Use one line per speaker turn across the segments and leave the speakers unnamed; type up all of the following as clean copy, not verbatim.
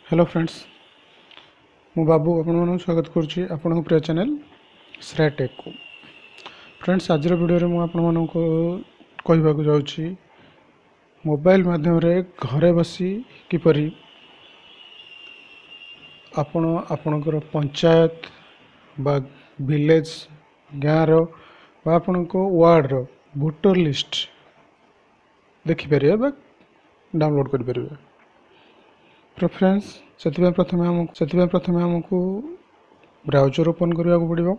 Hello friends मु बाबू आपन स्वागत करुच्ची आपण प्रिय चैनल श्रेय टेक को। फ्रेंड्स आज वीडियो में आपण कहवाक जाऊँगी मोबाइल माध्यम रे घरे बसी किपरि आपण आपणकर पंचायत बा विलेज गाँव रो बा आपण वार्ड रो वोटर लिस्ट देखिपर बा डाउनलोड करें। प्रेफरेंस से प्रथम आमको ब्राउजर ओपन करने को पड़ो।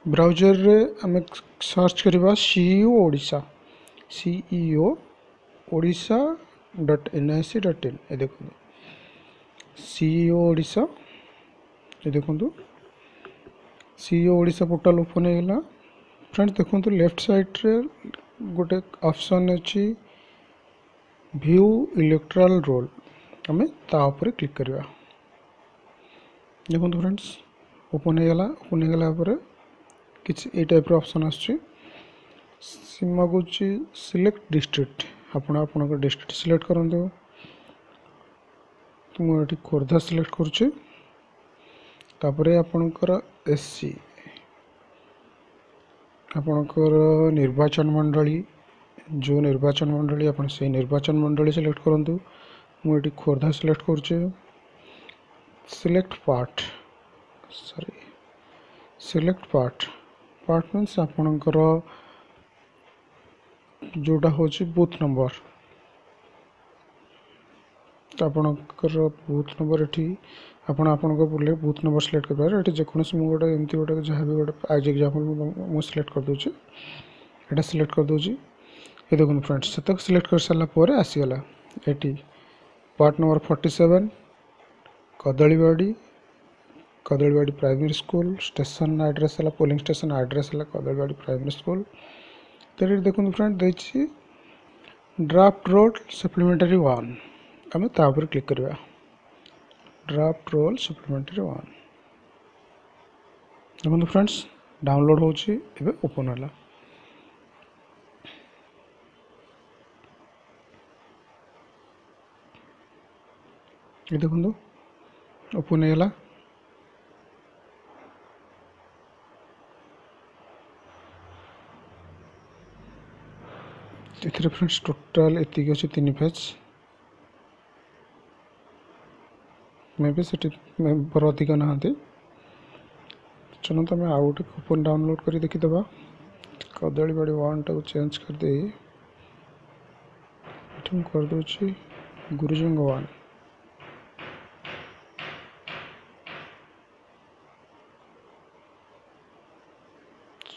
ब्राउजर रे आम सर्च करवा सीईओ odia.nic.in ये देखो सीईओ ओडिशा ये देखो सीईओ ओडिशा पोर्टल ओपन होगा। फ्रेंड्स देखो लेफ्ट साइड रे गोटे ऑप्शन अच्छी व्यू इलेक्टोरल रोल आम तापर क्लिक करवा। देखो फ्रेंड्स ओपन होगा कि टाइप ऑप्शन आगुच सिलेक्ट डिस्ट्रिक्ट आपण डिस्ट्रिक्ट सिलेक्ट करूँ। तो मुझे खोर्धा सिलेक्ट करुच्ची आपणकर एससी आपणकर निर्वाचन मंडली जो निर्वाचन मंडली आप निर्वाचन मंडली सिलेक्ट करूँ। मुझे खोर्धा सिलेक्ट करुच्चे। सिलेक्ट पार्ट मीन्स आपणकर जोटा हूँ बूथ नंबर आपणकर बूथ नंबर ये आपण बूथ नंबर सिलेक्ट कर जेकोसी गोटे एमती गोटे जहाँ भी गोटे आज एग्जाम्पल मुझे सिलेक्ट कर दूसरी यहाँ सिलेक्ट कर दूसरी। ये देखो फ्रेंड्स से सिलेक्ट कर सारापर आसीगला ये part number 47 Kadalibadi primary school station address है पोलिंग स्टेशन एड्रेस है कदलीवाड़ी प्राइमरी स्कूल। तो ये देखो फ्रेंड देखिए ड्राफ्ट रोल सप्लीमेंटरी 1 आम तापर क्लिक करवा। ड्राफ्ट रोल सप्लीमेंटरी 1 देखो फ्रेंड्स डाउनलोड होची ओपन है। ये देखो ओपन होगा। फ्रेंड्स टोटाल एतिक अच्छे 3 पेज मे भी से मेम्बर अधिक ना चलो तो आम आउ गए कूपन डाउनलोड कर देखीदे। कदलीवाड़ी 1 टाक चेंज करदे करदे Gurujang 1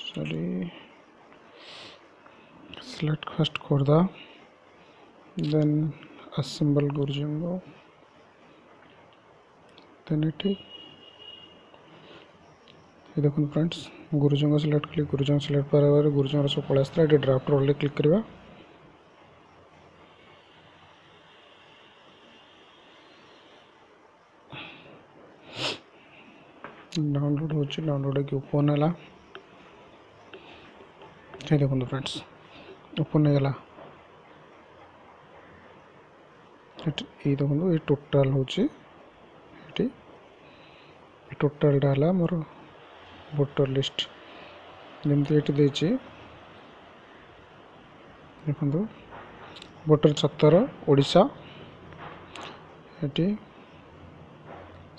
sorry select first Khordha then assemble Gurujang then ये देखो फ्रेंड्स गुरुजंग सिलेक्ट कली गुरुजंग सिलेक्ट पर गुरुजंग सब पड़ा आसला ये ड्राफ्ट रोल क्लिक करवा। डाउनलोड होची डाउनलोड की ओपन है। ये देखो फ्रेंड्स ओपन होगा। ये देखो ये टोटाल होची टोटाल डाला मोर वोटर लिस्ट जमती ये देखो वोटर 17 ओडिशा ये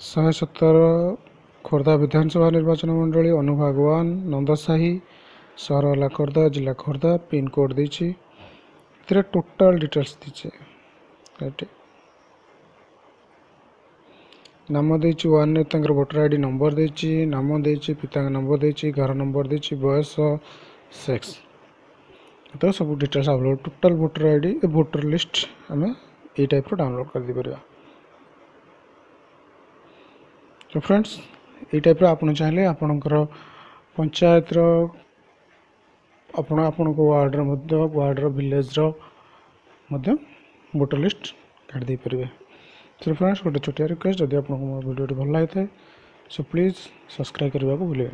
117 खोर्धा विधानसभा निर्वाचन मंडली अनुभाग 1 नंदसाही सहर है खोर्धा जिला खोर्धा पिन कोड देती टोटाल डिटेल्स दीचे नाम देती 1 वोटर आईडी नंबर देती नाम देती पिता नंबर देती घर नंबर देती बयस सेक्स तो सब details upload total voter ID voter list आम ये टाइप डाउनलोड कर दी परिया। तो फ्रेंड्स ये टाइप आपन चाहिए आपणकर पंचायत आपण वार्ड विलेज वोटर लिस्ट काट दे पारे। तो फ्रेंड्स गोटे छोटिया रिक्वेस्ट जदि आपको मो वीडियो भल लगी सो प्लीज सब्सक्राइब करने को भूलें।